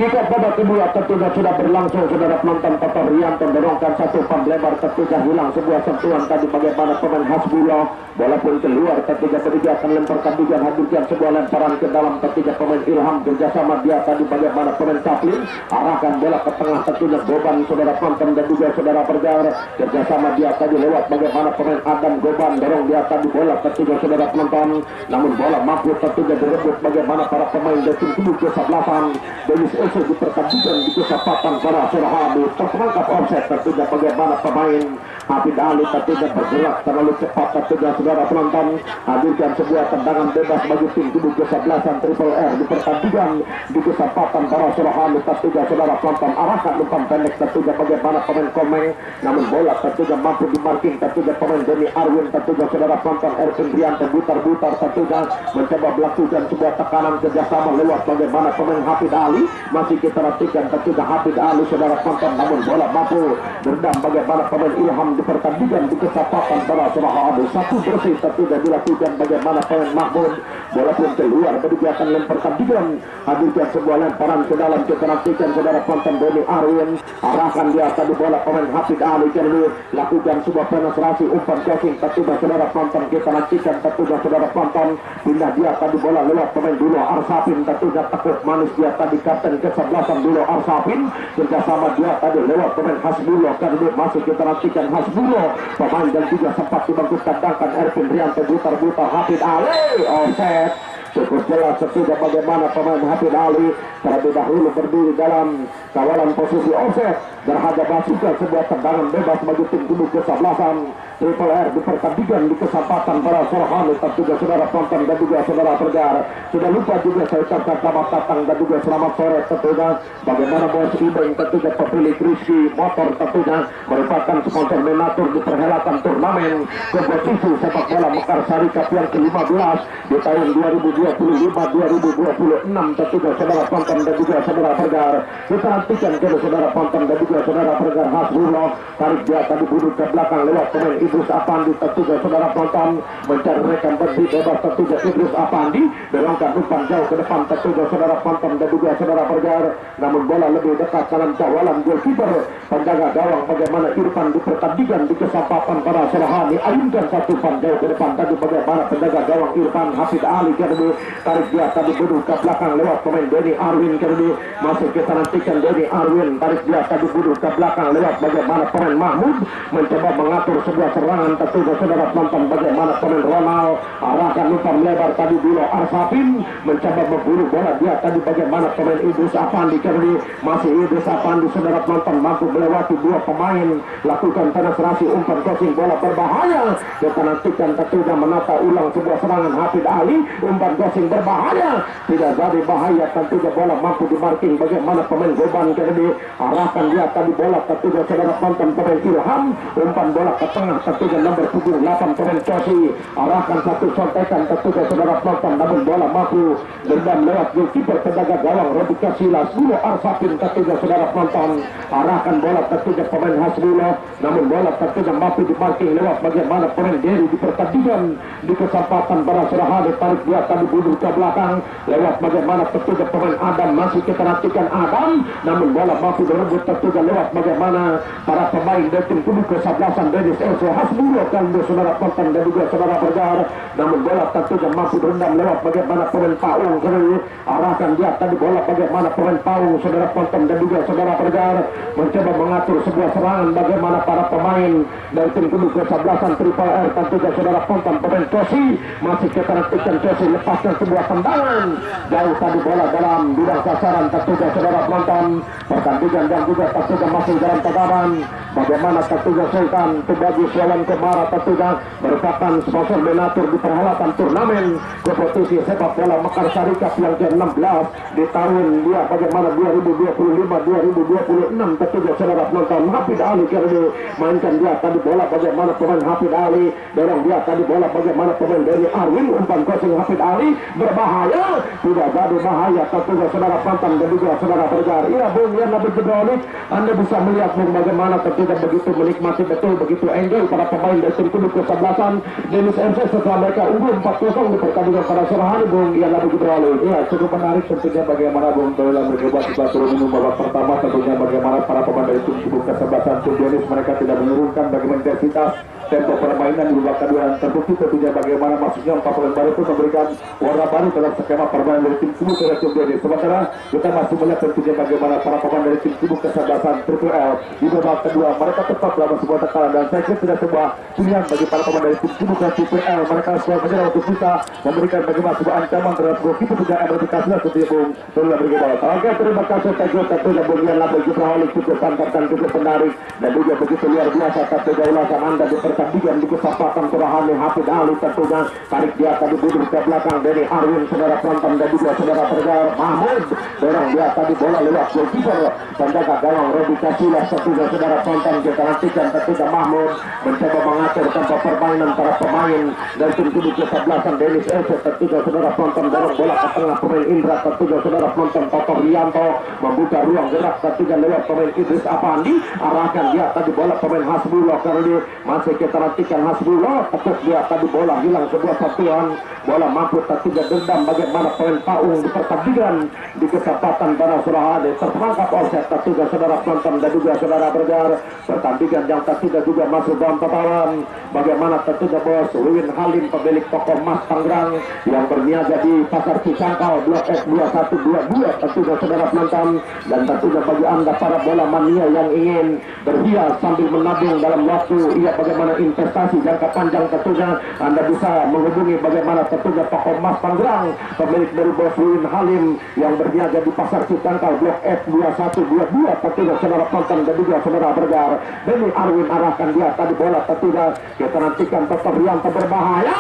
Tiga babak kedua tentunya sudah berlangsung, saudara penonton. Toto Rianto dorongkan satu umpan lebar, tentunya hilang sebuah sentuhan tadi bagaimana pemain Hasbullah. Bola pun keluar, tentunya ketiga akan lemparkan juga hadirkan sebuah lemparan ke dalam, tentunya pemain Ilham kerjasama dia tadi bagaimana pemain Kaplin. Arahkan bola ke tengah, tentunya Goban, saudara penonton, dan juga saudara Pergar kerjasama dia tadi lewat bagaimana pemain Adam Goban dorong dia tadi bola, tentunya saudara penonton. Namun bola mampu tentunya direbut bagaimana para pemain dari tim tubuh kesebelasan Denis Ese di pertandingan di kesempatan para Surahadi terperangkap offset, tentunya bagaimana pemain Hafid Ali tentunya bergerak terlalu cepat, tentunya saudara penonton. Hadirkan sebuah tendangan bebas bagi tim tubuh kesebelasan Triple R di pertandingan di kesempatan para Surahadi, tentunya saudara penonton. Arahkan umpan pendek, tentunya bagaimana pemain Komeng, namun bola tentunya mampu dimarking, tentunya pemain Denny Arwin, tentunya saudara penonton. Ervin Rianto butar-butar, tentunya mencoba melakukan sebuah tekanan kerjasama lewat bagaimana pemain Hafid Ali. Masih kita nantikan tentunya Hafid Ali, saudara penonton, namun bola mampu berdam bagaimana pemain Ilham di pertandingan di kesempatan para Surahadi. Satu bersih tentunya dilakukan bagaimana pemain Mahmud. Bola pun keluar, berjalan lempar pertandingan. Hadirkan sebuah lemparan ke dalam, kita nantikan saudara penonton. Denny Arwin arahkan dia tadi bola pemain Hafid Ali, kini lakukan sebuah penetrasi umpan crossing, tentunya saudara penonton. Kita nantikan tentunya saudara penonton, pindah dia tadi bola lewat pemain Dulo Arsapin, tentunya tekuk manis dia tadi kapten kesebelasan Dulo Arsapin kerjasama dia tadi lewat pemain Hasbullah. Kali masuk kita nantikan Hasbullah, pemain dan juga sempat dibangkit tandangkan Ervin Rianto butar-butar. Hafid Ali offset. Cukup jelas tentunya bagaimana pemain Hafid Ali terlebih dahulu berdiri dalam kawalan posisi offset berhadap masukkan sebuah tendangan bebas bagi tim tubuh kesebelasan Triple R di pertandingan di kesempatan para Surahani, tentunya saudara penonton dan juga saudara Pergar. Sudah lupa juga saya ucapkan selamat datang dan juga selamat sore tentunya bagaimana Bos Ibeng, tentunya pemilik Rizky Motor, tentunya merupakan sponsor menatur di perhelatan turnamen kompetisi sepak bola Mekarsari Cup yang ke-15 di tahun 2025-2026, tentunya saudara penonton dan juga saudara Pergar. Kita nantikan ke saudara penonton dan juga saudara Pergar. Hasbullah tarik dia tadi bunuh ke belakang lewat pemain Idrus Apandi, tentunya saudara penonton mencari rekan berdiri bebas, tentunya Idrus Apandi dorongkan umpan jauh ke depan, tentunya saudara penonton dan juga saudara Pergar. Namun bola lebih dekat dalam cawalan goalkeeper penjaga gawang bagaimana Irfan di pertandingan di kesempatan para Surahani. Ayunkan satu umpan jauh ke depan tadi bagaimana penjaga gawang Irfan Hafid Ali, kini tarik dia tadi bunuh ke belakang lewat pemain Denny Arwin, kini masih kita nantikan Denny Arwin tarik dia tadi bunuh ke belakang lewat bagaimana pemain Mahmud mencoba mengatur sebuah serangan, tentunya saudara penonton bagaimana pemain Ronald arahkan umpan lebar tadi Dulo Arsapin mencoba membunuh bola dia tadi bagaimana pemain Idrus Apandi, kini masih Idrus Apandi saudara penonton mampu melewati dua pemain lakukan penetrasi umpan crossing, bola berbahaya. Kita nantikan tentunya menata ulang sebuah serangan Hafid Ali, umpan crossing berbahaya, tidak jadi bahaya, tentunya bola mampu dimarking bagaimana pemain Goban, kini arahkan dia tadi bola tentunya saudara penonton pemain Ilham, umpan bola ke tengah, tentunya nomor 78 pemain Kosi arahkan satu sontekan, tentunya saudara penonton, namun bola mampu dendam lewat goalkeeper penjaga gawang Robi Kasilas Dulo Arsapin, tentunya saudara penonton arahkan bola tentunya pemain Hasbullah, namun bola tentunya mampu dimarking lewat bagaimana pemain Dery di pertandingan di kesempatan para Surahadi. Tarik dia tadi bunuh ke belakang lewat bagaimana tentunya pemain Adam, masih kita nantikan Adam, namun bola mampu direbut tentunya lewat bagaimana para pemain dari tim tubuh kesebelasan Denis Ese Hasbullah dan saudara penonton dan juga saudara Pergar. Namun bola tentunya mampu direndam lewat bagaimana pemain Paung, kini arahkan dia tadi bola bagaimana pemain Paung saudara penonton dan juga saudara Pergar mencoba mengatur sebuah serangan bagaimana para pemain dari tim tubuh kesebelasan Triple R, tentunya saudara penonton pemain Kosi masih kita nantikan Kosi lepaskan sebuah tendangan jauh tadi bola dalam bidang sasaran, tentunya saudara penonton pertandingan dan juga tentunya masih dalam tekanan bagaimana tentunya Sultan Tubagi Swalan Kemara tentunya merupakan sponsor menatur di perhelatan turnamen kompetisi sepak bola Mekarsari Cup yang ke-16 di tahun dia bagaimana 2025-2026, tentunya saudara penonton. Hafid Ali kini mainkan dia tadi bola bagaimana pemain Hafid Ali dorong dia tadi bola bagaimana pemain Denny Arwin, umpan crossing Hafid Ali berbahaya, tidak jadi bahaya, tentunya saudara penonton dan juga saudara Pergar. Iya Bung Yan Nabi Jebrolik, Anda bisa melihat Bung bagaimana tentunya begitu menikmati betul, begitu enjoy para pemain dari tim kubu kesebelasan Dennis MC setelah mereka unggul 4-0 di pertandingan pada sore hari Bung yang lalu berlalu. Ya, cukup menarik tentunya bagaimana Bung dalam berdebat di turun minum babak pertama, tentunya bagaimana para pemain dari tim kubu kesebelasan tim Dennis mereka tidak menurunkan bagaimana intensitas tempo permainan di babak kedua, dan terbukti tentunya bagaimana masuknya 4 pemain baru itu memberikan warna baru dalam skema permainan dari tim kubu ke tim Dennis. Sementara kita masih melihat tentunya bagaimana para pemain dari tim kubu kesebelasan Triple L di babak kedua mereka tetap dalam sebuah tekanan, dan saya kira tidak sebuah pilihan bagi para pemain dari tim kubu ke Triple L. Mereka harus menyerang untuk bisa memberikan bagaimana sebuah ancaman terhadap gol kita tidak emerikasinya seperti Bung Tolong bergabung. Oke, terima kasih Teguh tentunya Bung yang label juga oleh cukup pantas dan cukup menarik dan juga begitu luar biasa tentunya ulasan Anda di pertandingan di kesempatan Turahani Hafid Ali tentunya tarik dia tadi budur ke belakang dari Arwin saudara penonton dan juga saudara pendengar Mahmud dorong dia tadi bola lewat goalkeeper penjaga gawang Robi Kasilah tentunya saudara penonton kita nantikan tentunya Mahmud mencoba mengatur tempo permainan para pemain dan tim kubu kesebelasan Dennis Ese tentunya saudara penonton dorong bola ke tengah pemain Indra tentunya saudara penonton Toto Rianto membuka ruang gerak tentunya lewat pemain Idris Apandi arahkan dia tadi bola pemain Hasbullah karena dia masih kita nantikan Hasbullah tekuk dia tadi bola hilang sebuah satuan bola mampu tentunya dendam bagaimana pemain Paung di pertandingan di kesempatan pada Surahade terperangkap offset tentunya saudara penonton dan juga saudara berjar pertandingan yang tentunya juga masuk dalam tataran bagaimana tentunya bos Wiwin Halim pemilik toko emas Tangerang yang berniaga di Pasar Cisangkau Blok F 2122 tentunya saudara penonton dan tentunya bagi anda para bola mania yang ingin berhias sambil menabung dalam waktu ia bagaimana investasi jangka panjang tentunya anda bisa menghubungi bagaimana tentunya toko emas Tangerang pemilik dari bos Wiwin Halim yang berniaga di Pasar Cisangkau Blok F 2122 tentunya saudara penonton dan juga saudara berjar Beni Arwin arahkan dia tadi bola tentunya kita nantikan Toto Rianto berbahaya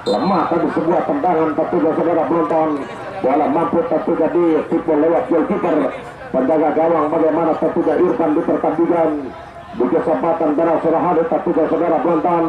lemah tadi sebuah tendangan tentunya saudara penonton bola mampu tentunya ditipu lewat goalkeeper penjaga gawang bagaimana tentunya Irfan di pertandingan di kesempatan darah Surahade tentunya saudara penonton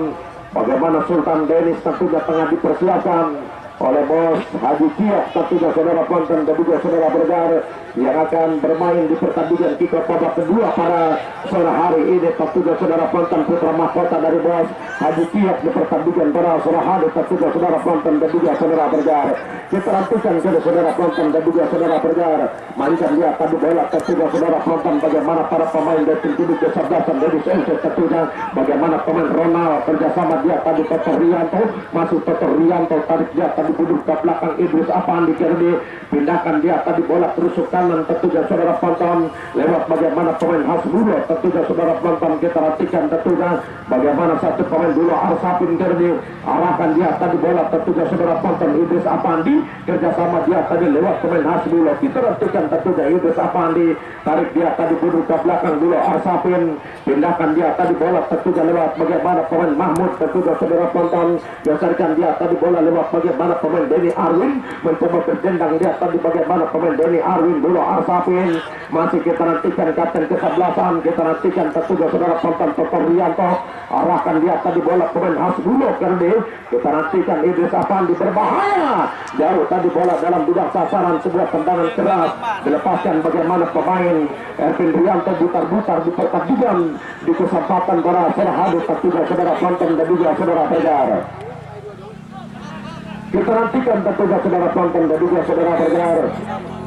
bagaimana Sultan Dennis tentunya tengah dipersiapkan oleh bos Haji Kiok tentunya saudara penonton dan juga saudara berjar yang akan bermain di pertandingan kick-off babak kedua pada sore hari ini tentunya saudara penonton putra mahkota dari bos Haji Kiok di pertandingan pada sore hari tentunya saudara penonton dan juga saudara berjar kita nantikan ke saudara penonton dan juga saudara berjar mainkan dia tadi bola tentunya saudara penonton bagaimana para pemain dari tim kubu kesebelasan dari Sense tentunya bagaimana pemain Ronald kerjasama dia tadi Toto Rianto masuk Toto Rianto tarik dia tadi duduk ke belakang Idris Apandi Kerdi pindahkan dia tadi bola terusuk kanan tentunya saudara penonton lewat bagaimana pemain Hasbullah tentunya saudara penonton kita nantikan tentunya bagaimana satu pemain dulu Arsapin Kerdi arahkan dia tadi bola tentunya saudara penonton Idris Apandi kerjasama dia tadi lewat pemain Hasbullah kita nantikan tentunya Idris Apandi tarik dia tadi duduk ke belakang dulu Arsapin pindahkan dia tadi bola tentunya lewat bagaimana pemain Mahmud tentunya saudara penonton geserkan dia tadi bola lewat bagaimana pemain Denny Arwin mencoba berdendang dia tadi bagaimana pemain Denny Arwin dulu Arsapin masih kita nantikan kapten kesebelasan kita nantikan tentunya saudara penonton Toto Rianto arahkan dia tadi bola pemain Hasbullah Kerdi kita nantikan Idris Apandi berbahaya jauh tadi bola dalam bidang sasaran sebuah tendangan keras dilepaskan bagaimana pemain Ervin Rianto butar-butar di pertandingan di kesempatan para Surahade tentunya saudara penonton dan juga saudara berjar kita nantikan tentunya saudara penonton dan juga saudara berjar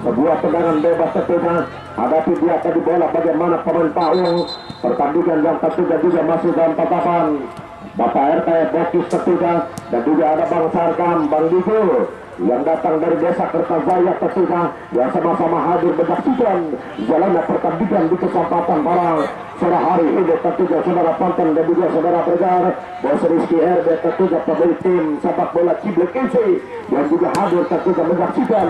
sebuah tendangan bebas tentunya hadapi dia tadi bola bagaimana pemain Paung pertandingan yang tentunya juga masih dalam tatapan Bapak RT Bokis tentunya dan juga ada Bang Sarkam Bang Diko yang datang dari desa Kertajaya tentunya yang sama-sama hadir menyaksikan jalannya pertandingan di kesempatan para sore hari ini tentunya saudara penonton dan juga saudara berjar Bos Rizky RB tentunya pemilik tim sepak bola Ciblek FC yang juga hadir tentunya menyaksikan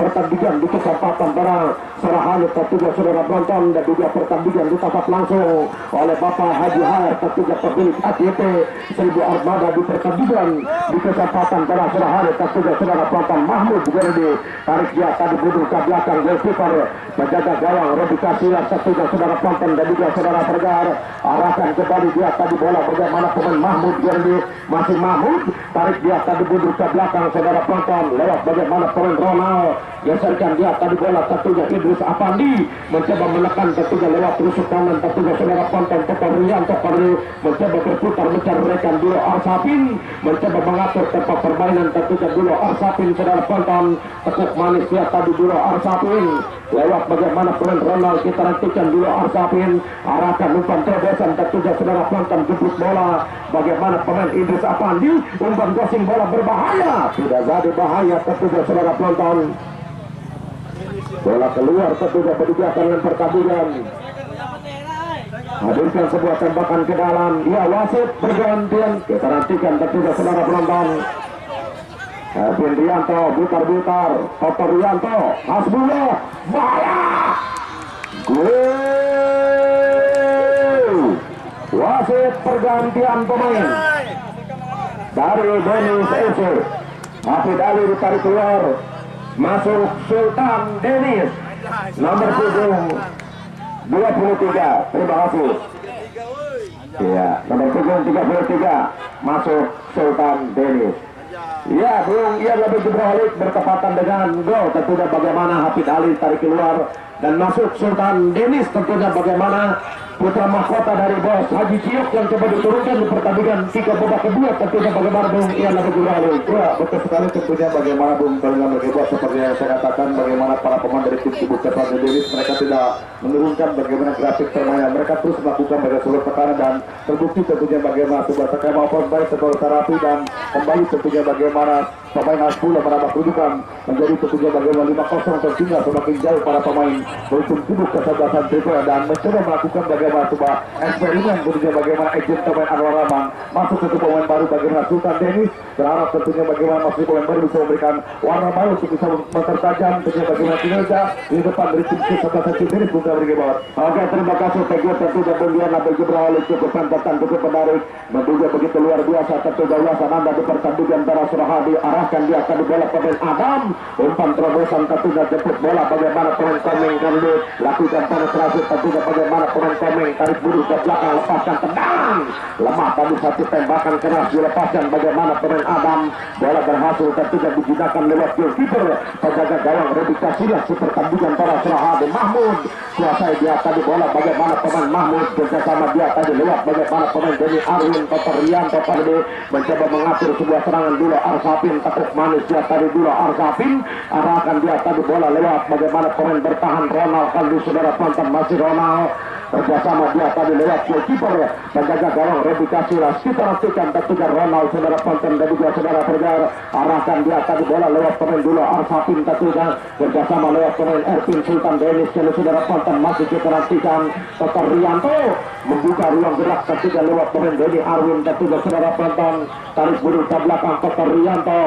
pertandingan di kesempatan para sore hari tentunya saudara penonton dan juga pertandingan ditangkap langsung oleh Bapak Haji Har tentunya pemilik ATP 1000 Armada di pertandingan di kesempatan para sore hari tentunya saudara penonton Mahmud Gerdi tarik dia tadi duduk ke belakang goalkeeper penjaga gawang Robi Kasilah tentunya saudara penonton dan juga saudara saudara Pergar. Arahkan kembali dia tadi bola bagaimana pemain Mahmud Gerdi. Masih Mahmud, tarik dia tadi mundur ke belakang saudara penonton. Lewat bagaimana pemain Ronald. Geserkan dia tadi bola tentunya Idris Afandi. Mencoba menekan tentunya lewat rusuk kanan tentunya saudara penonton. Total Rianto mencoba berputar mencarikan dulu Arsapin. Mencoba mengatur tempat permainan tentunya dulu Arsapin saudara penonton. Tekuk manis dia tadi dulu Arsapin. Lewat bagaimana pemain Ronald kita nantikan dulu Arsapin. Arahkan umpan terobosan tentunya saudara penonton jemput bola. Bagaimana pemain Idris Afandi. Umpan crossing bola berbahaya. Tidak jadi bahaya tentunya saudara penonton. Bola keluar tentunya berdiakan dengan pertandingan. Hadirkan sebuah tembakan ke dalam. Ya wasit bergantian. Kita nantikan tentunya saudara penonton. Erwin Rianto butar-butar. Toto Rianto. Hasbullah. Bahaya. Gol. Wasit pergantian pemain. Dari Denis FC. Hafid Ali ditarik keluar. Masuk Sultan Denis. Nomor 23. Terima kasih. Ya, nomor 33 masuk Sultan Denis. Ya, Bung, ia lebih berbalik bertepatan dengan gol. Tentunya bagaimana Hafid Ali tarik keluar dan masuk Sultan Denis. Tentunya bagaimana putra mahkota dari bos Haji Ciok yang coba diturunkan di pertandingan 3 babak kedua. Tentunya bagaimana Bung, ia lebih berbalik. Ya, betul sekali tentunya bagaimana Bung Tolong berbuat seperti yang saya katakan, bagaimana para pemain dari tim Cibuk Sultan Denis mereka tidak menurunkan bagaimana grafik permainan, mereka terus melakukan bagaimana seluruh tekanan dan terbukti tentunya bagaimana sebuah tekanan maupun baik sebuah terapi dan kembali tentunya bagaimana pemain Hasbullah menambah kedudukan menjadi tentunya bagaimana 5-0 tentunya semakin jauh para pemain dari tim Cibuk kesebelasan Tripura dan mencoba melakukan bagaimana sebuah eksperimen tentunya bagaimana agent pemain Anwar Rahman masuk ke pemain baru bagaimana Sultan Denis berharap tentunya bagaimana masih pemain baru bisa memberikan warna baru untuk bisa mempertajam tentunya bagaimana kinerja di depan dari tim kesebelasan Tripura bukan bergebat. Oke, terima kasih Teguh. Tentunya Bundian Nabil Jibril cukup pantatkan cukup menarik. Menduga begitu luar biasa tentunya ulasan anda di pertandingan antara Surahadi. Arahkan dia akan bola pemain Adam. Umpan terobosan tentunya jemput bola bagaimana pemain Komeng Garlut lakukan penetrasi tentunya bagaimana pemain Komeng tarik buru ke belakang lepaskan tendang. Lemah tadi satu tembakan keras dilepaskan bagaimana pemain Adam. Bola berhasil tentunya digunakan lewat goalkeeper penjaga gawang Redi Kasilas di pertandingan antara Surahadi. Mahmud kuasai dia tadi bola bagaimana pemain Mahmud bersama dia tadi lewat bagaimana pemain Denny Arwin Toto Rianto tadi mencoba mengatur sebuah serangan dulu Arsapin tekuk manis dia tadi dulu Arsapin arahkan dia tadi bola lewat bagaimana pemain bertahan Ronald Kaldi saudara penonton masih Ronald bersama dia tadi lewat goalkeeper penjaga gawang Redi Kasilas. Kita nantikan tentunya Ronald saudara penonton dan juga saudara Pergar arahkan dia tadi bola lewat pemain dulu Arsapin tentunya bersama lewat pemain Erwin Sultan Denis dan saudara penonton masih kita nantikan Toto Rianto membuka ruang gerak tentunya lewat pemain Denny Arwin tentunya saudara penonton tarik buru ke belakang Toto Rianto.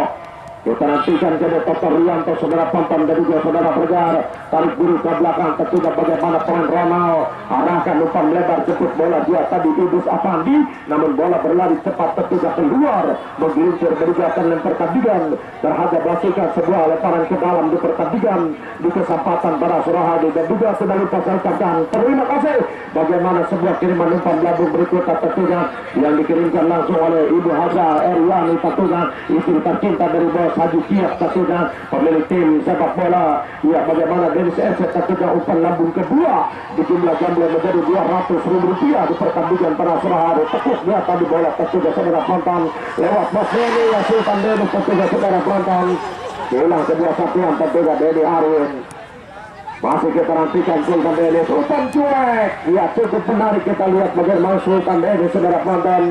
Kita nantikan jadi Toto Rianto saudara penonton dan juga saudara Pergar tarik buru ke belakang tentunya bagaimana pemain Ronald arahkan umpan lebar jemput bola dia tadi Idris Afandi namun bola berlari cepat tentunya keluar menggelincir berigatan dan pertandingan terhadap basikan sebuah lemparan ke dalam di pertandingan di kesempatan para Surahadi dan juga sudah lupa saya ucapkan terima kasih bagaimana sebuah kiriman umpan labung berikutnya tentunya yang dikirimkan langsung oleh Ibu Haja Eriani tentunya istri tercinta dari bos Haji Ciok tentunya pemilik tim sepak bola ya bagaimana Denis FC tentunya umpan lambung kedua di jumlah gambling menjadi Rp200.000 di pertandingan para Surahadi tekuk dia tadi bola tentunya saudara penonton lewat bos Denny ya Sultan Denis tentunya saudara penonton hilang sebuah satuan tentunya Denny Arwin masih kita nantikan Sultan Denis umpan cuek ya cukup menarik kita lihat bagaimana Sultan Denis saudara penonton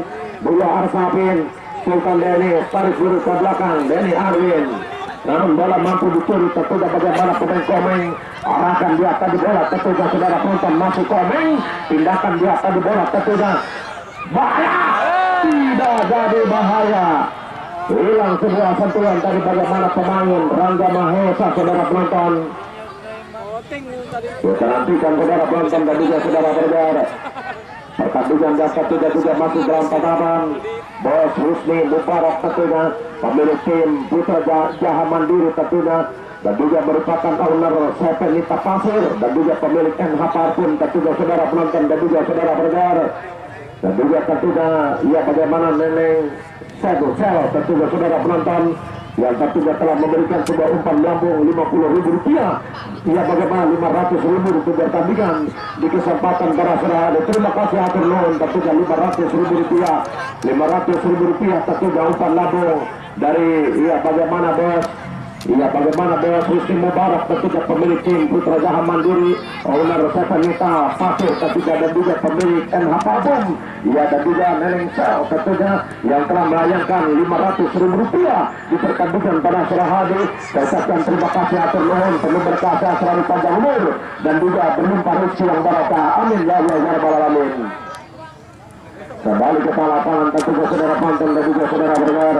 bola Arsapin Sultan Denis tarik buru ke belakang Denny Arwin namun bola mampu dicuri tentunya bagaimana pemain Komeng arahkan dia tadi bola tentunya saudara penonton masih Komeng pindahkan dia tadi bola tentunya bahaya tidak jadi bahaya hilang sebuah sentuhan tadi bagaimana pemain Rangga Mahesa saudara penonton kita nantikan saudara penonton dan juga saudara Pergar pertandingan dasar juga masih dalam tatapan bos Husni Mubarak tentunya pemilik tim Putra Jaha Mandiri tentunya dan juga merupakan owner Sepenita Pasir dan juga pemilik NH Parfum tentunya saudara penonton dan juga saudara pendengar, dan juga tentunya ya bagaimana Neneng Sel tentunya saudara penonton yang tentunya telah memberikan sebuah umpan lambung Rp50.000, ya bagaimana Rp500.000 untuk bertandingan di kesempatan para saudara. Terima kasih atur nuhun tentunya Rp500.000, Rp500.000 tentunya umpan lambung dari ya bagaimana bos. Iya bagaimana Bos Rizky Mubarak tentunya pemilik tim Putra Jaha Mandiri, owner Sepenita Pasir tentunya, dan juga pemilik NH Parfum, iya, dan juga Neneng Sel tentunya yang telah melayangkan Rp500.000 di pertandingan pada sore hari. Saya ucapkan terima kasih atur nuhun, penuh berkah selalu panjang umur dan juga berlimpah rezeki yang barokah. Amin ya Allah ya rabbal alamin. Kembali ke lapangan tentunya saudara penonton dan juga saudara pendengar.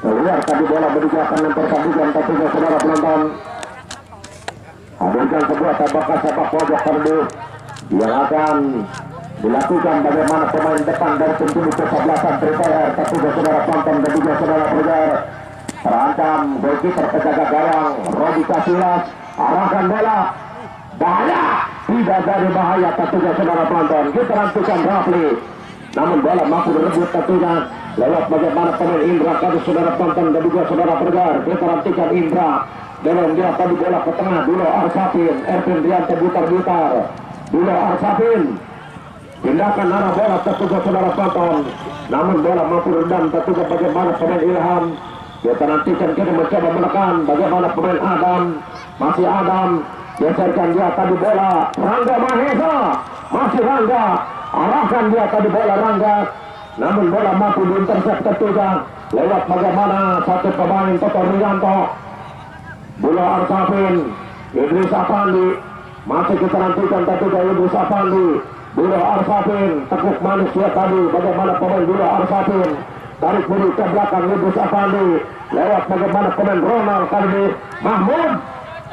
Keluar tadi bola berjalan yang pertandingan tentunya saudara penonton. Hadirkan sebuah tembakan sepak pojok terdus yang akan dilakukan bagaimana pemain depan dari tim kesebelasan TPR tentunya saudara penonton dan juga saudara pendengar. Terancam goalkeeper penjaga gawang Robi Kasilas, arahkan bola bahaya, tidak dari bahaya tentunya saudara penonton. Kita nantikan Rafli, namun bola mampu direbut tentunya lewat bagaimana pemain Indra tadi saudara tonton dan juga saudara pendengar. Kita nantikan Indra dalam dia tadi bola ke tengah dulu Arsafin, Ervin Rianto butar-butar dulu Arsafin pindahkan arah bola tentunya saudara tonton, namun bola mampu redam tentunya bagaimana pemain Ilham. Kita nantikan kita mencoba menekan bagaimana pemain Adam, masih Adam geserkan dia tadi bola Rangga Mahesa, masih Rangga arahkan dia tadi bola Rangga, namun bola mampu diintersep tentunya lewat bagaimana satu pemain Toto Rianto, bola Arsafin, Idris Afandi, masih kita nantikan tentunya Idris Afandi, bola Arsafin, tekuk manis dia tadi bagaimana pemain bola Arsafin, tarik bulu ke belakang Idris Afandi, lewat bagaimana pemain Ronald kali Mahmud,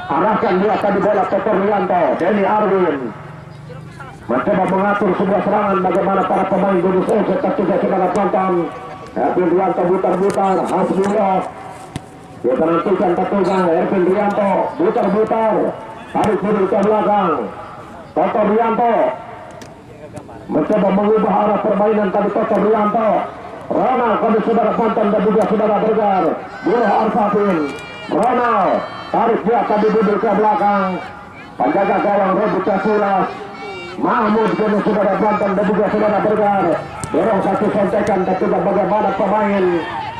arahkan dia tadi bola Toto Rianto, Denny Arwin mencoba mengatur sebuah serangan bagaimana para pemain Indonesia tentunya saudara tonton. Ervin Rianto butar-butar, Hasbullah kita nantikan tentunya Ervin Rianto butar-butar, tarik bulu ke belakang Toto Rianto mencoba mengubah arah permainan tadi Toto Rianto. Ronald kami saudara tonton dan juga saudara bergar Buruh Arsafin, Ronald tarik dia tadi bulu ke belakang penjaga gawang Robi Kasilas, Mahmud kami saudara tonton dan juga saudara bergar dorong satu sontekan tentunya bagaimana pemain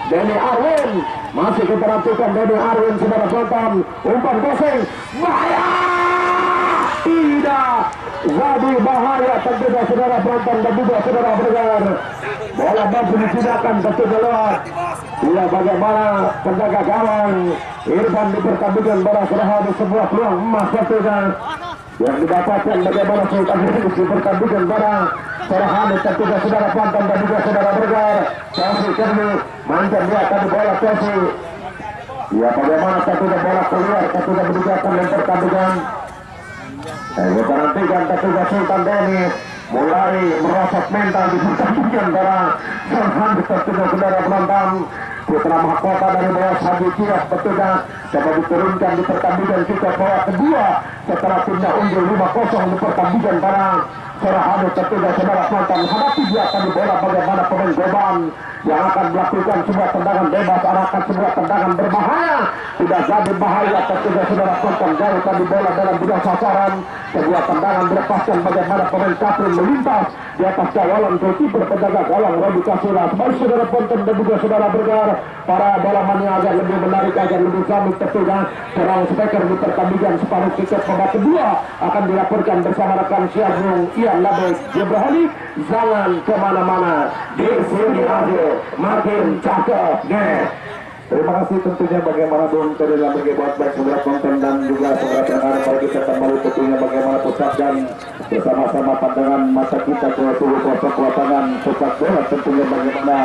Denny Arwin, masih kita nantikan Denny Arwin saudara tonton, umpan kosong bahaya, tidak jadi bahaya tentunya saudara penonton dan juga saudara bergar. Bola mampu digunakan tentunya lewat ya bagaimana penjaga gawang Irfan di pertandingan bola sudah di sebuah peluang emas tentunya yang didapatkan bagaimana Sultan Hidup di pertandingan bola Serahani tentunya saudara penonton dan juga saudara bergar. Chelsea Kerni manjat dia tadi bola Chelsea ya bagaimana tentunya bola keluar tentunya digunakan yang pertandingan. Kita nantikan tentunya Sultan Dennis mulai merosot mental di pertandingan para Serhan tentunya saudara penonton. Putra mahkota dari bawah Haji Kias tentunya coba diturunkan di pertandingan kita bola kedua setelah timnya unggul 5-0 di pertandingan para Serhan tentunya saudara penonton. Hadapi dia tadi bola bagaimana pemain Goban yang akan melakukan sebuah tendangan bebas, arahkan sebuah tendangan berbahaya, tidak jadi bahaya tentunya saudara penonton. Jauh tadi bola dalam bidang sasaran, sebuah tendangan dilepaskan bagaimana pemain Kaprin melintas di atas kawalan goalkeeper penjaga gawang Robi Kasilas. Baik saudara penonton dan juga saudara bergar, para bola mania agar lebih menarik, agar lebih samik tentunya serang speaker di pertandingan separuh tiket babak kedua akan dilaporkan bersama rekan siagung Ian Labek Ibrahim. Jangan kemana-mana, di sini aja makin cakep deh. Terima kasih tentunya bagaimana Bung Tadi dalam berbuat baik saudara konten dan juga saudara pendengar. Mari kita kembali tentunya bagaimana pusat dan bersama-sama pandangan mata kita ke seluruh pelosok lapangan sepak bola tentunya bagaimana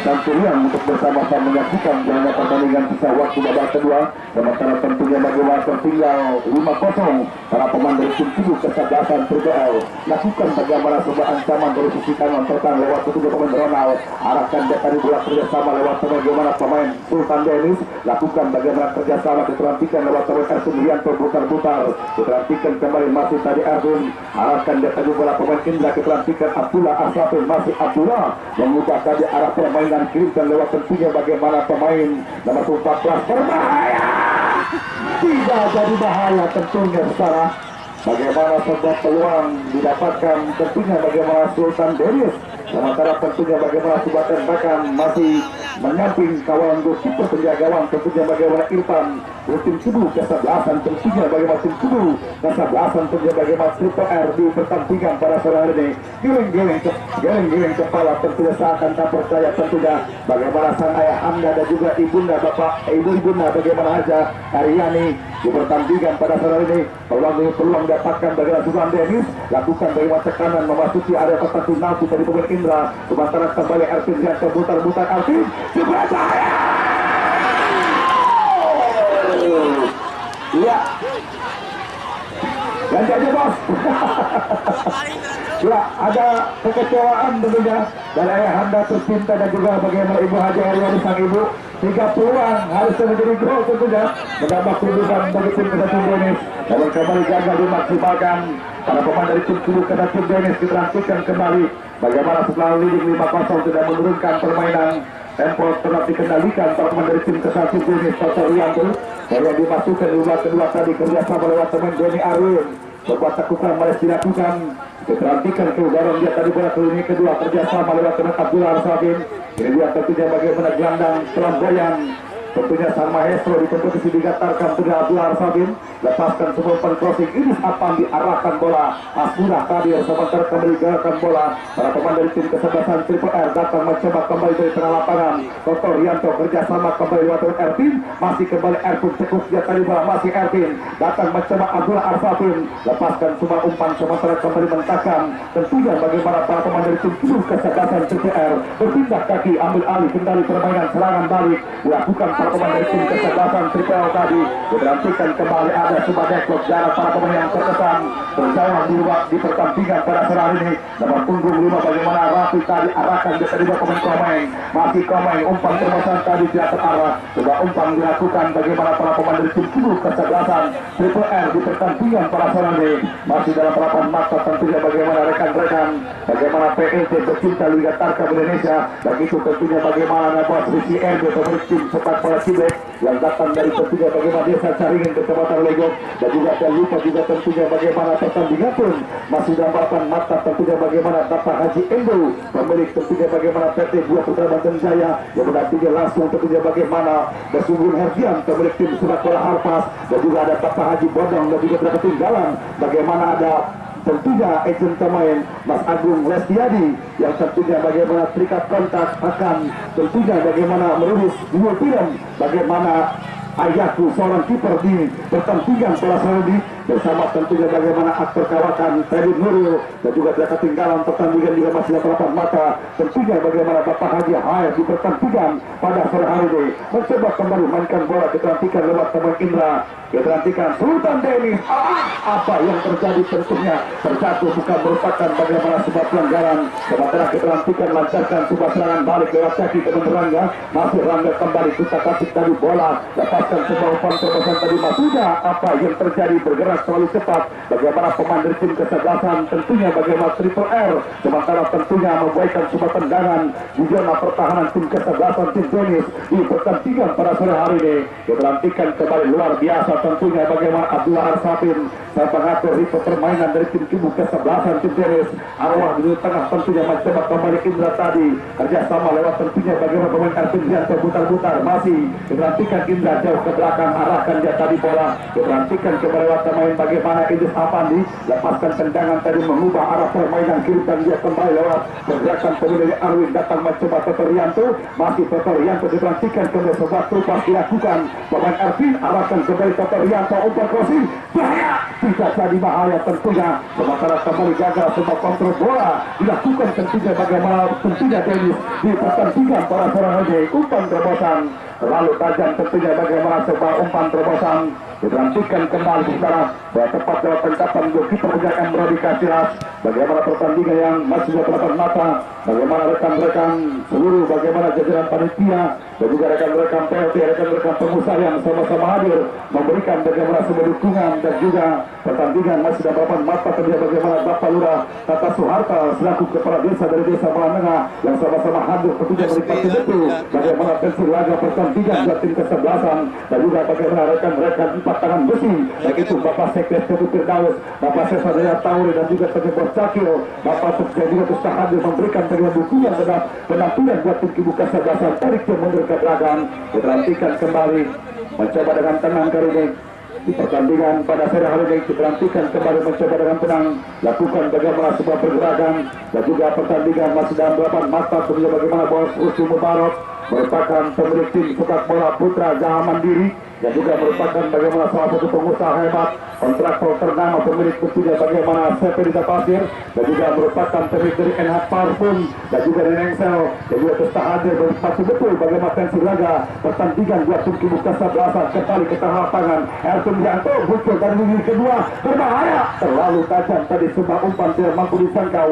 dan pilihan untuk bersama-sama menyaksikan jalannya pertandingan sisa waktu babak kedua. Sementara tentunya bagaimana tertinggal 5-0 para pemain dari tim Sibuk Kesebelasan TPL lakukan bagaimana sebuah ancaman dari sisi kanan serta lewat ketujuh pemain Ronald, arahkan dari bola kerjasama lewat bagaimana pemain Sultan Sultan Dennis, lakukan bagaimana kerjasama diperhatikan lewat terus Ersun Rianto putar-putar, diperhatikan kembali masih tadi Ersun, arahkan dia tadi bola pemain Indra, diperhatikan Abdullah Asrafin, masih Abdullah mengubah tadi arah permainan kirimkan lewat tentunya bagaimana pemain nomor 14 berbahaya, tidak jadi bahaya tentunya secara bagaimana sebuah peluang didapatkan tentunya bagaimana Sultan Dennis, sementara tentunya bagaimana sebuah tembakan masih menyamping kawalan gosipper penjaga gawang tentunya bagaimana Irfan tim Kubu kesebelasan tentunya bagaimana tim Kubu kesebelasan tentunya bagaimana Triple R di pertandingan pada sore hari ini geleng-geleng kepala tentunya seakan tak percaya tentunya bagaimana sang ayah Anda dan juga ibunda bapak ibu-ibunda bagaimana aja Haryani di pertandingan pada sore hari ini peluang dapatkan bagaimana Sultan Dennis lakukan bagaimana tekanan memasuki area kotak penalti dari pemain Indra sementara kembali Ervin yang terbutar-butar Ervin juga saya iya ganti aja bos ya ada kekecewaan tentunya dan ayah anda tercinta dan juga bagaimana Ibu Haji Haryani sang ibu 3 peluang harus menjadi gol tentunya menambah kedudukan bagi tim Kesatuan Dennis namun kembali gagal dimaksimalkan para pemain dari tim Kubu Kesatuan Dennis ditransikan kembali bagaimana setelah leading 5-0 tidak menurunkan permainan tempo tetap dikendalikan para pemain dari tim Kesatuan Dennis Toto Rianto yang dimasukkan di babak kedua tadi kerjasama lewat teman Doni Arwin sebuah tekukan malah dilakukan diperhatikan keunggaran dia tadi bola kali kedua kerjasama lewat teman Abdullah Arsafin ini dia tentunya bagaimana gelandang pelamboyan tentunya sang maestro di kompetisi digatarkan tentunya Abdullah Arsafin lepaskan semua umpan crossing ini apa diarahkan bola Asmurah tadi sementara kembali gerakan bola para pemain dari tim kesebelasan Triple R datang mencoba kembali dari tengah lapangan Toto Rianto kerjasama kembali lewat Ervin masih kembali Ervin cekuk dia tadi bola masih Ervin datang mencoba Abdullah Arsafin lepaskan semua umpan sementara kembali mentakkan tentunya bagaimana para pemain dari tim kesebelasan Triple R berpindah kaki ambil alih kendali permainan serangan balik dilakukan para pemain dari tim kesebelasan Triple R tadi diberhentikan kembali ada sebuah deadlock jarak para pemain yang terkesan berjauh di pertandingan pada sore hari ini nomor punggung 5 bagaimana Rafi tadi arahkan dia tadi pemain masih Komeng umpan terbosan tadi tidak terarah coba umpan dilakukan bagaimana para pemain dari tim Kubu kesebelasan Triple R di pertandingan pada sore hari ini masih dalam perapan mata tentunya bagaimana rekan-rekan bagaimana PLT pecinta Liga Tarkam Indonesia begitu tentunya bagaimana bos Riki RB pemain tim sepak bola Cibek yang datang dari tentunya bagaimana desa Caringin kecamatan Legok dan juga jangan lupa juga tentunya bagaimana pertandingan pun masih dalam papan mata tentunya bagaimana Bapak Haji Endo pemilik tentunya bagaimana PT Buah Putra Banten Jaya yang mendampingi langsung tentunya bagaimana Bersungguh Herdian pemilik tim sepak bola Harpas dan juga ada Bapak Haji Bodong dan juga berapa tinggalan bagaimana ada tentunya agent pemain Mas Agung Lestiadi yang tentunya bagaimana terikat kontak akan tentunya bagaimana merubus dua film bagaimana Ayahku seorang kiper di pertandingan bola Saudi bersama tentunya bagaimana aktor kawakan Teddy Nurul dan juga tidak ketinggalan pertandingan juga masih dalam mata tentunya bagaimana Bapak Haji Hayat di pertandingan pada sore hari ini mencoba kembali mainkan bola keterantikan lewat teman Indra keterantikan Sultan Dennis apa yang terjadi tentunya terjatuh bukan merupakan bagaimana sebuah pelanggaran sementara keterantikan lancarkan sebuah serangan balik lewat kaki teman Rangga masih Rangga kembali kita kasih tadi bola lepaskan sebuah umpan terbosan tadi Masuda apa yang terjadi bergerak terlalu cepat bagaimana pemain dari tim kesebelasan tentunya bagaimana Triple R sementara tentunya membuatkan sebuah tendangan di zona pertahanan tim kesebelasan tim Dennis di pertandingan pada sore hari ini diperhatikan kembali luar biasa tentunya bagaimana Abdullah Arsafin dan pengatur di permainan dari tim Kubu kesebelasan tim Dennis arwah di tengah tentunya mencoba kembali Indra tadi kerjasama lewat tentunya bagaimana pemain Ervin yang terputar-putar masih diperhatikan Indra jauh ke belakang arahkan dia tadi bola diperhatikan kembali lewat main bagaimana Idris Afandi lepaskan tendangan tadi mengubah arah permainan kiri dan dia kembali lewat pergerakan pemilik Arwin datang mencoba Toto Rianto masih Toto Rianto diperhatikan kembali sebuah trupas dilakukan pemain Ervin arahkan kembali Toto Rianto umpan crossing bahaya tidak jadi bahaya tentunya sementara kembali gagal sebuah kontrol bola dilakukan tentunya bagaimana tentunya Dennis di pertandingan para seorang umpan terobosan terlalu tajam tentunya bagaimana sebuah umpan terobosan Dilanjutkan kembali saudara, tepat lewat tangkapan goalkeeper penjagaan Rodi Kasilas. Bagaimana pertandingan yang masih bertatapan mata, bagaimana rekan-rekan seluruh, bagaimana jajaran panitia dan juga rekan-rekan PLT, rekan-rekan pengusaha yang sama-sama hadir memberikan bagaimana sebuah dukungan, dan juga pertandingan masih bertatapan mata terlihat bagaimana Bapak Lurah Tata Soeharto selaku kepala desa dari desa Malanengah yang sama-sama hadir tentunya menikmati betul bagaimana tensi laga pertandingan dari tim kesebelasan, dan juga bagaimana rekan-rekan empat tangan besi, baik itu Bapak Sekdes Ketua Firdaus, Bapak Sesadaya Tauri, dan juga Bos Cakil, Bapak Sekdes juga terus hadir memberikan bagaimana dukungan terhadap penampilan buat tim Kibu Kesebelasan tarik ke mundur ke belakang. Diperhatikan kembali mencoba dengan tenang kali ini di pertandingan pada sore hari ini. Diperhatikan kembali mencoba dengan tenang lakukan bagaimana sebuah pergerakan, dan juga pertandingan masih dalam 8 mata tentunya bagaimana Bos Usu Mubarok merupakan pemilik tim sepak bola putra Jaha Mandiri, yang juga merupakan bagaimana salah satu pengusaha hebat, kontraktor ternama, pemilik tentunya bagaimana Sepedita Pasir, dan juga merupakan pemilik dari NH Parfum, dan juga Nenengsel, dan juga terus hadir berpatu betul bagaimana tensi laga pertandingan buat tim Kibu Kesebelasan. Kembali ke tengah lapangan, Ersun Yanto muncul dari lini kedua, berbahaya, terlalu tajam tadi sebuah umpan tidak mampu disangkau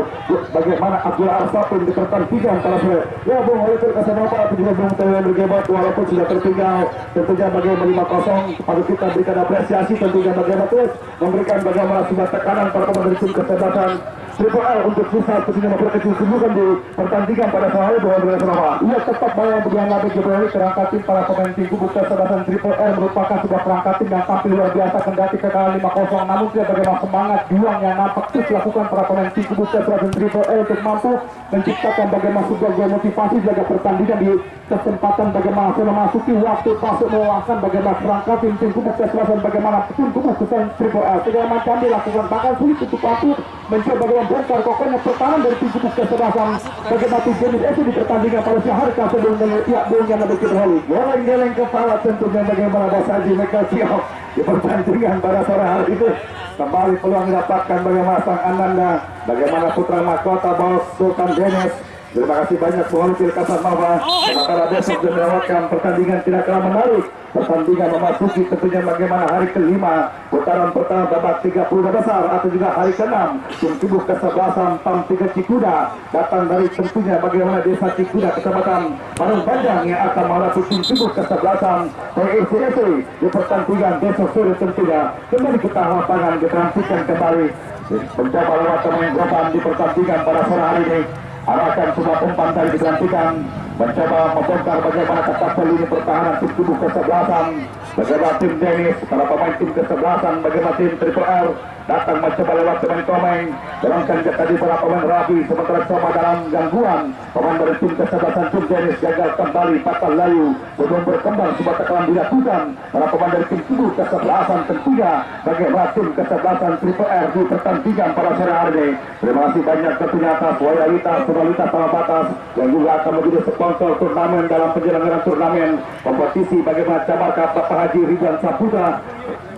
bagaimana Abdullah Arsapin di pertandingan pada sore. Ya Bung Oliver Kasanova juga Bung Tewe bergebat walaupun sudah tertinggal tentunya bagaimana 5-0, patut kita berikan apresiasi tentunya bagaimana terus memberikan bagaimana sebuah tekanan para pemain dari tim Kesebelasan Triple L untuk bisa tentunya memperkecil kedudukan di pertandingan pada sore hari bahwa bersama. Ia tetap bahwa bagian labik Jibril kerangka tim para pemain tim Kibu Kesebelasan Triple L merupakan sebuah perangkat tim yang tampil luar biasa kendati kekalahan 5-0, namun tidak bagaimana semangat juang yang nampak terus dilakukan para pemain tim Kibu Kesebelasan Triple L untuk mampu menciptakan bagaimana sebuah gol motivasi jaga pertandingan di kesempatan bagaimana memasuki waktu pasuk melelahkan bagaimana perangkat tim Kibu Kesebelasan bagaimana tim Kibu Kesebelasan Triple L segala macam dilakukan bahkan sulit untuk mampu mencoba bagaimana bongkar kokohnya pertahanan dari tim Kibu Kesebelasan bagaimana tim jenis itu di pertandingan pada siang hari sebelum ya Bung yang lebih berlalu geleng-geleng kepala tentunya bagaimana Bos Haji Michael Siok di pertandingan pada sore hari itu kembali peluang didapatkan bagaimana sang Ananda, bagaimana putra mahkota Bos Sultan Dennis. Terima kasih banyak Bung Oliver Kasanova. Sementara besok dilewatkan pertandingan tidak kalah menarik. Pertandingan memasuki tentunya bagaimana hari kelima putaran pertama babak 30 besar atau juga hari ke-6 tim Kibu Kesebelasan PAM 3 Cikuda datang dari tentunya bagaimana desa Cikuda kecamatan Parung Panjang yang akan menghadapi tim Kibu Kesebelasan PSIS di pertandingan besok sore tentunya. Kembali kita lapangan ditransikan kembali mencoba lewat pemain Gopan di pertandingan pada sore hari ini. Arahkan sebuah umpan dari digantikan mencoba membongkar bagaimana ketat lini pertahanan tim Kibu Kesebelasan, bagaimana tim Dennis, para pemain tim Kesebelasan, bagaimana tim Triple R datang mencoba lewat pemain Tomeng dalam kanjak tadi para pemain Rabi, sementara coba dalam gangguan pemain dari tim Kesebelasan tim Dennis gagal kembali patah layu belum berkembang sebuah tekanan dilakukan para pemain dari tim Kibu Kesebelasan tentunya bagaimana tim Kesebelasan Triple R di pertandingan pada sore hari ini. Terima kasih banyak tentunya atas loyalitas sama batas yang juga akan menjadi sponsor turnamen dalam penyelenggaraan turnamen kompetisi bagaimana Cabarka Bapak Haji Ridwan Saputra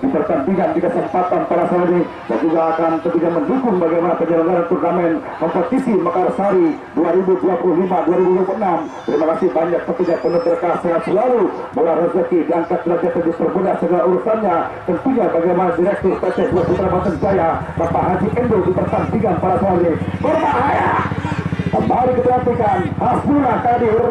di pertandingan di kesempatan pada sore ini, dan juga akan tentunya mendukung bagaimana penyelenggaraan turnamen kompetisi Mekarsari 2025-2026. Terima kasih banyak tentunya penuh berkah sehat selalu, bola rezeki diangkat derajat lebih permudah segala urusannya. Tentunya bagaimana Direktur PT Dua Putra Banten Jaya Bapak Haji Endo di pertandingan pada sore ini berbahaya. Kembali diperhatikan Hasbullah Kadir,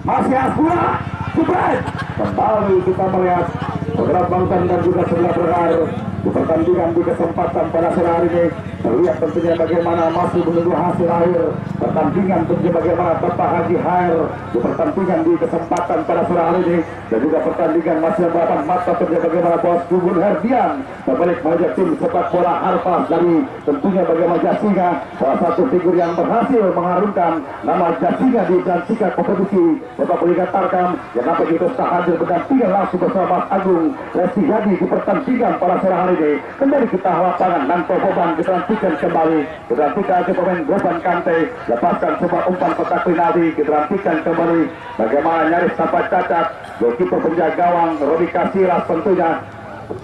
masih Hasbullah Subhan. Kembali kita melihat Penggerak Banten dan juga sebelah berar di pertandingan di kesempatan pada sore hari ini. Terlihat tentunya bagaimana masih menunggu hasil akhir pertandingan, tentunya bagaimana Bapak Haji Hair di pertandingan di kesempatan pada sore hari ini, dan juga pertandingan masih berapa mata tentunya bagaimana Bos Bubun Herdian pemilik manajer tim sepak bola Harpas dari tentunya bagaimana Jasinga, salah satu figur yang berhasil mengharumkan nama Jasinga di Jasinga kompetisi Bapak Liga Tarkam yang dapat itu hadir berdampingan langsung bersama Mas Agung Lesti Hadi di pertandingan pada sore hari ini. Kembali kita lapangan Nanto Boban ditransikan kembali, ditransikan ke pemain Goban Kante, lepaskan sebuah umpan kotak penalti, ditransikan kembali bagaimana nyaris tanpa cacat goalkeeper penjaga gawang Rodi Kasilas tentunya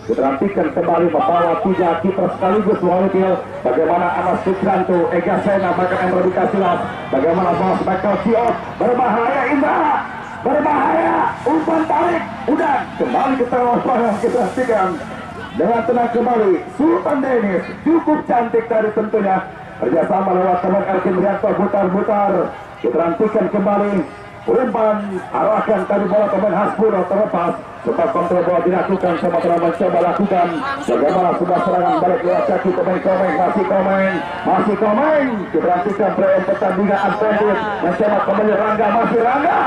ditransikan kembali membawa 3 kiper sekaligus Walitil, bagaimana Anas Fikranto, Ega Sena, bahkan Rodi Kasilas, bagaimana Bos Michael Siok, berbahaya Indra, berbahaya umpan tarik udah kembali ke tengah lapangan. Kita saksikan dengan tenang kembali Sultan Dennis, cukup cantik tadi tentunya kerjasama lewat teman Erkin Rianto, putar-putar kita nantikan kembali umpan arahkan tadi bola pemain Hasburo terlepas. Sebab kontrol bola dilakukan sama telah mencoba lakukan bagaimana sebuah serangan balik lewat kaki pemain Komeng, masih Komeng kita nantikan play pertandingan advantage mencoba kembali Rangga, masih Rangga,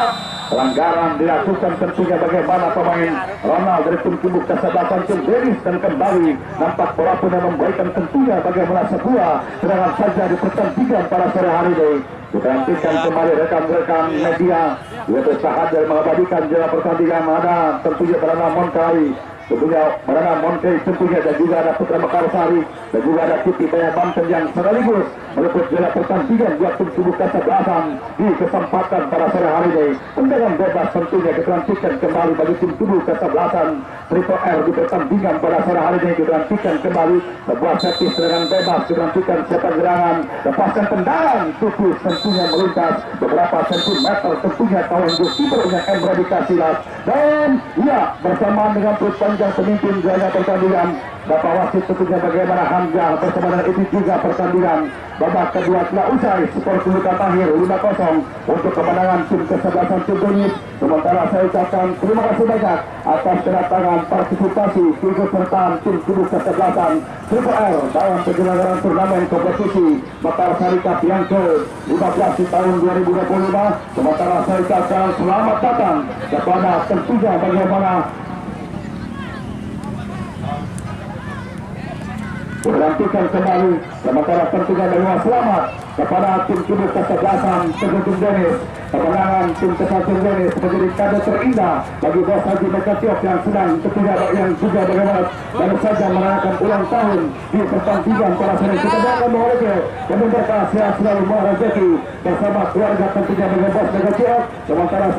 pelanggaran dilakukan tentunya bagaimana pemain Ronald dari tim Cibuk kesebelasan tim Dennis dan kembali nampak bola pun yang memberikan tentunya bagaimana sebuah serangan saja di pertandingan pada sore hari ini. Kita nantikan kembali rekan-rekan media yaitu sahat dari mengabadikan jalan pertandingan ada tentunya Barana Monkai, tentunya Barana Monkai tentunya, dan juga ada Putra Mekarsari dan juga ada Titi Baya Banten yang sekaligus meliput jalan pertandingan buat tim Cibuk kesebelasan di kesempatan pada sore hari ini. Tendangan bebas tentunya kita nantikan kembali bagi tim Cibuk kesebelasan Triple R di pertandingan pada sore hari ini. Kita nantikan kembali sebuah setis serangan bebas, kita nantikan sepak gerangan, lepaskan tendangan tupis tentunya melintas beberapa sentimeter tentunya kawan goalkeepernya Emre Dikasilas, dan ya bersamaan dengan perut panjang pemimpin jaga pertandingan Bapak wasit tentunya bagaimana Hamzah bersama dengan itu juga pertandingan babak kedua telah usai. Skor kedudukan akhir 5-0 untuk kemenangan tim kesebelasan tim Dennis. Sementara saya ucapkan terima kasih banyak atas kedatangan partisipasi keikutsertaan tim Cibuk kesebelasan Triple R dalam penyelenggaraan turnamen kompetisi Mekarsari Cup yang ke-15 di tahun 2025. Sementara saya ucapkan selamat datang kepada tentunya bagaimana menantikan kembali sementara tentunya dengan selamat kepada tim Cibuk kesebelasan tim Dennis. Kemenangan tim kesebelasan Dennis menjadi kado terindah bagi bos Haji Mekatiok yang sedang tentunya yang juga bagaimana baru saja merayakan ulang tahun di pertandingan pada sore. Kita doakan Mohamed dan berkah sehat selalu rezeki bersama keluarga tentunya dengan bos Mekatiok. Sementara saya